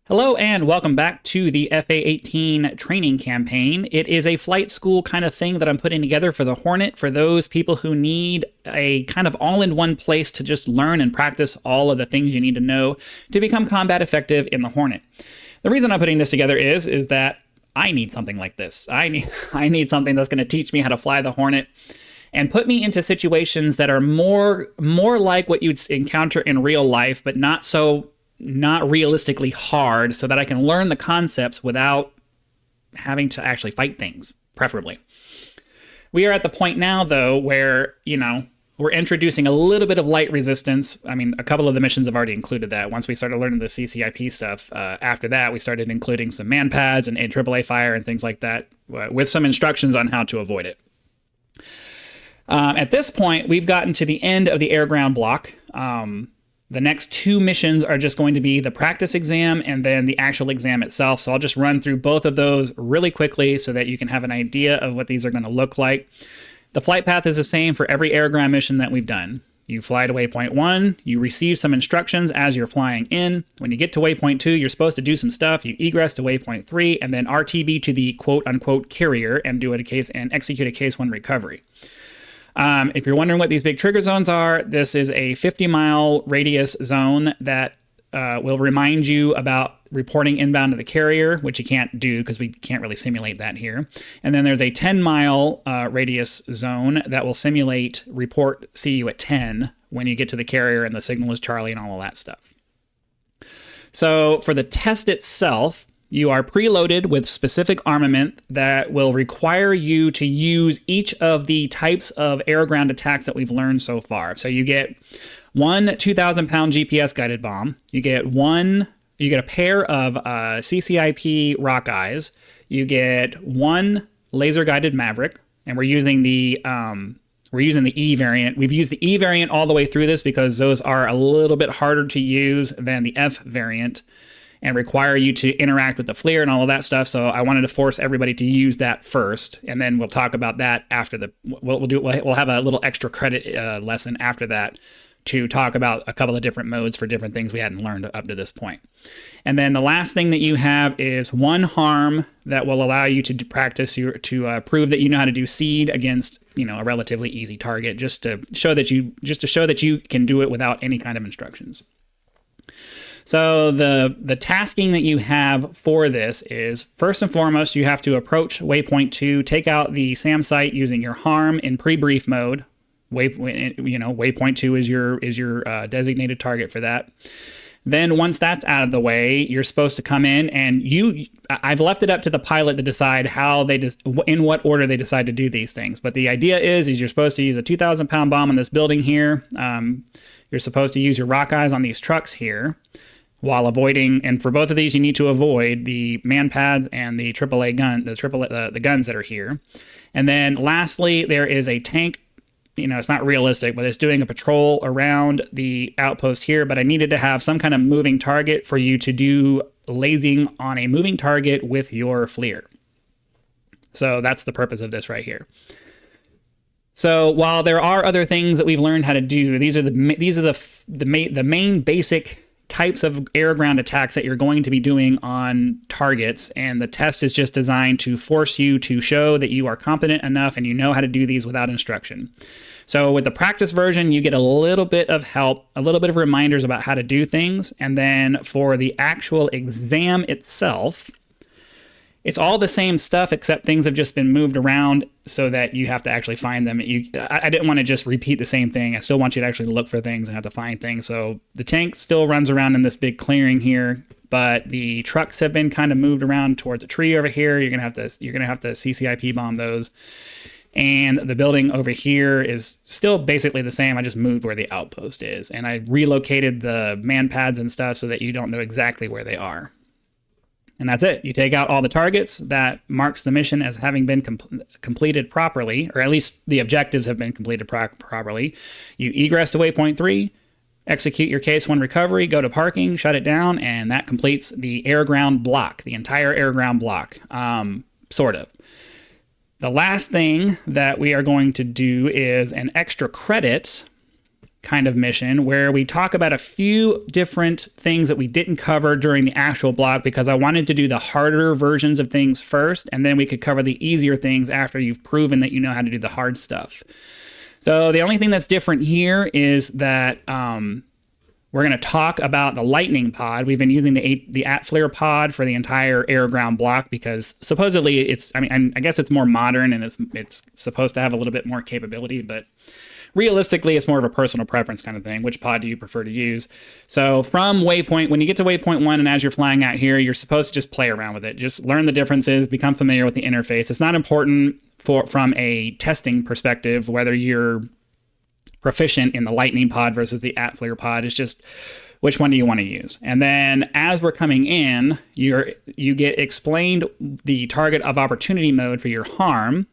Hello and welcome back to the FA-18 training campaign. It is a flight school kind of thing that I'm putting together for the Hornet for those people who need a kind of all-in-one place to just learn and practice all of the things you need to know to become combat effective in the Hornet. The reason I'm putting this together is that I need something like this. I need something that's going to teach me how to fly the Hornet and put me into situations that are more like what you'd encounter in real life, but not realistically hard, so that I can learn the concepts without having to actually fight things, preferably. We are at the point now, though, where, we're introducing a little bit of light resistance. I mean, a couple of the missions have already included that. Once we started learning the CCIP stuff, after that, we started including some man pads and AAA fire and things like that, with some instructions on how to avoid it. At this point, we've gotten to the end of the air-ground block. The next two missions are just going to be the practice exam and then the actual exam itself. So I'll just run through both of those really quickly so that you can have an idea of what these are going to look like. The flight path is the same for every air ground mission that we've done. You fly to waypoint 1, you receive some instructions as you're flying in. When you get to waypoint 2, you're supposed to do some stuff. You egress to waypoint 3 and then RTB to the quote-unquote carrier and execute a case 1 recovery. If you're wondering what these big trigger zones are, this is a 50-mile radius zone that will remind you about reporting inbound to the carrier, which you can't do because we can't really simulate that here. And then there's a 10-mile radius zone that will simulate report see you at 10 when you get to the carrier and the signal is Charlie and all of that stuff. So for the test itself, you are preloaded with specific armament that will require you to use each of the types of air-ground attacks that we've learned so far. So you get one 2,000-pound GPS-guided bomb. You get a pair of CCIP rock eyes. You get one laser-guided Maverick, and we're using the E variant. We've used the E variant all the way through this because those are a little bit harder to use than the F variant and require you to interact with the FLIR and all of that stuff. So I wanted to force everybody to use that first, and then we'll talk about that after we'll have a little extra credit lesson after that to talk about a couple of different modes for different things we hadn't learned up to this point. And then the last thing that you have is one harm that will allow you to practice to prove that you know how to do seed against a relatively easy target, just to show that you can do it without any kind of instructions. So the tasking that you have for this is, first and foremost, you have to approach waypoint 2, take out the SAM site using your harm in pre-brief mode. Waypoint 2 is your designated target for that. Then once that's out of the way, you're supposed to come in and I've left it up to the pilot to decide in what order they decide to do these things. But the idea is you're supposed to use a 2,000-pound bomb on this building here. You're supposed to use your rock eyes on these trucks here, while avoiding, and for both of these, you need to avoid the man pads and the AAA gun, the guns that are here. And then lastly, there is a tank. It's not realistic, but it's doing a patrol around the outpost here. But I needed to have some kind of moving target for you to do lasing on a moving target with your FLIR. So that's the purpose of this right here. So while there are other things that we've learned how to do, these are the main basic types of air-ground attacks that you're going to be doing on targets, and the test is just designed to force you to show that you are competent enough and you know how to do these without instruction. So with the practice version, you get a little bit of help, a little bit of reminders about how to do things, and then for the actual exam itself, it's all the same stuff, except things have just been moved around so that you have to actually find them. I didn't want to just repeat the same thing. I still want you to actually look for things and have to find things. So the tank still runs around in this big clearing here, but the trucks have been kind of moved around towards a tree over here. You're gonna have to CCIP bomb those. And the building over here is still basically the same. I just moved where the outpost is, and I relocated the man pads and stuff so that you don't know exactly where they are. And that's it. You take out all the targets. That marks the mission as having been completed properly, or at least the objectives have been completed properly. You egress to waypoint 3, execute your case 1 recovery, go to parking, shut it down, and that completes the air-ground block, the entire air-ground block, sort of. The last thing that we are going to do is an extra credit kind of mission where we talk about a few different things that we didn't cover during the actual block, because I wanted to do the harder versions of things first, and then we could cover the easier things after you've proven that you know how to do the hard stuff. So the only thing that's different here is that we're going to talk about the Lightning pod. We've been using the at-flare pod for the entire air-ground block because supposedly it's, I guess it's more modern and it's supposed to have a little bit more capability, but realistically, it's more of a personal preference kind of thing. Which pod do you prefer to use? So from waypoint, when you get to waypoint 1 and as you're flying out here, you're supposed to just play around with it. Just learn the differences, become familiar with the interface. It's not important from a testing perspective whether you're proficient in the Lightning pod versus the at-flare pod. It's just which one do you want to use? And then as we're coming in, you get explained the target of opportunity mode for your harm.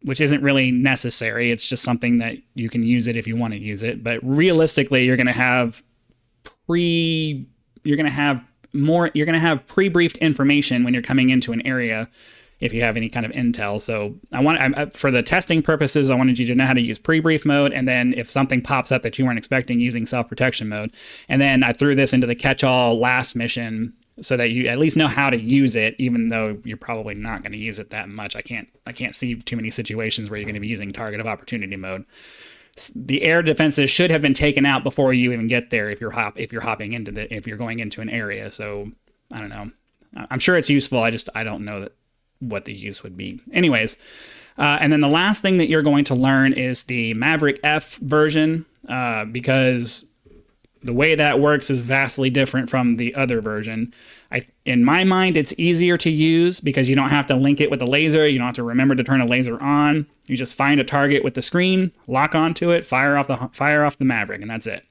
Which isn't really necessary. It's just something that you can use it if you want to use it. But realistically, you're going to have pre-briefed information when you're coming into an area if you have any kind of intel. So for the testing purposes, I wanted you to know how to use pre-brief mode, and then if something pops up that you weren't expecting, using self-protection mode. And then I threw this into the catch-all last mission so that you at least know how to use it, even though you're probably not going to use it that much. I can't see too many situations where you're going to be using target of opportunity mode. The air defenses should have been taken out before you even get there if you're going into an area. So I don't know. I'm sure it's useful. I don't know what the use would be. Anyways, and then the last thing that you're going to learn is the Maverick F version, because the way that works is vastly different from the other version. In my mind, it's easier to use because you don't have to link it with a laser. You don't have to remember to turn a laser on. You just find a target with the screen, lock onto it, fire off the Maverick, and that's it.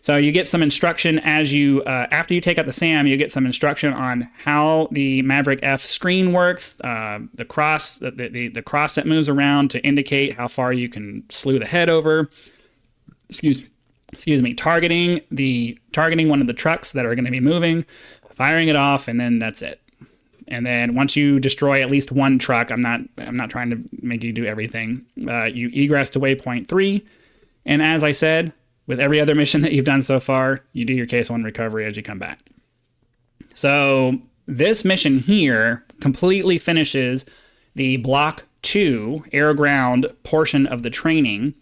So you get some instruction after you take out the SAM, you get some instruction on how the Maverick F screen works, the cross that moves around to indicate how far you can slew the head over. Excuse me, targeting one of the trucks that are going to be moving, firing it off, and then that's it. And then once you destroy at least one truck, I'm not trying to make you do everything. You egress to waypoint 3, and as I said, with every other mission that you've done so far, you do your case 1 recovery as you come back. So this mission here completely finishes the block 2 air-ground portion of the training.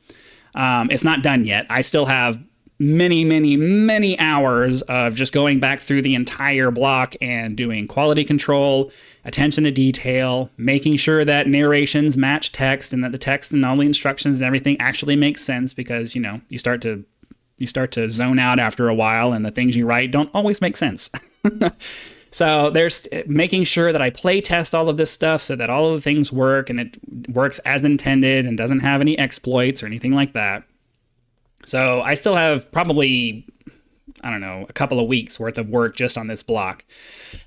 It's not done yet. I still have many hours of just going back through the entire block and doing quality control, attention to detail, making sure that narrations match text and that the text and all the instructions and everything actually makes sense, because you start to zone out after a while and the things you write don't always make sense. So there's making sure that I play test all of this stuff so that all of the things work and it works as intended and doesn't have any exploits or anything like that. So I still have probably, a couple of weeks worth of work just on this block.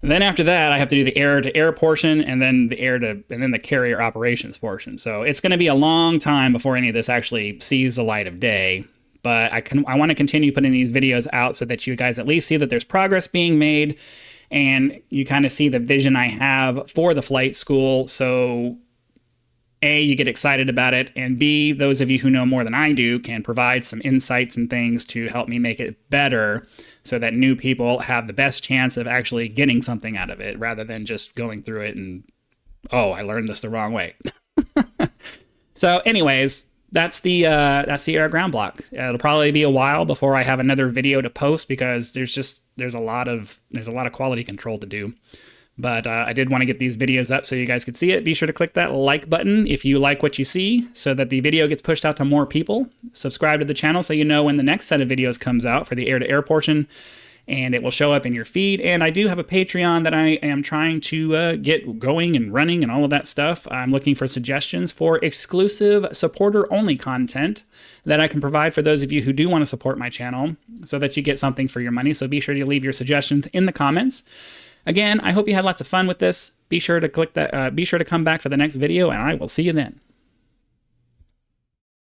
And then after that, I have to do the air-to-air portion and then the carrier operations portion. So it's going to be a long time before any of this actually sees the light of day. But I want to continue putting these videos out so that you guys at least see that there's progress being made, and you kind of see the vision I have for the flight school. So A, you get excited about it, and B, those of you who know more than I do can provide some insights and things to help me make it better so that new people have the best chance of actually getting something out of it rather than just going through it and, I learned this the wrong way. So anyways, that's the air ground block. It'll probably be a while before I have another video to post because there's a lot of quality control to do. But I did want to get these videos up so you guys could see it. Be sure to click that like button if you like what you see so that the video gets pushed out to more people. Subscribe to the channel so you know when the next set of videos comes out for the air-to-air portion, and it will show up in your feed. And I do have a Patreon that I am trying to get going and running and all of that stuff. I'm looking for suggestions for exclusive supporter-only content that I can provide for those of you who do want to support my channel so that you get something for your money. So be sure to leave your suggestions in the comments. Again, I hope you had lots of fun with this. Be sure to click that. Be sure to come back for the next video, and I will see you then.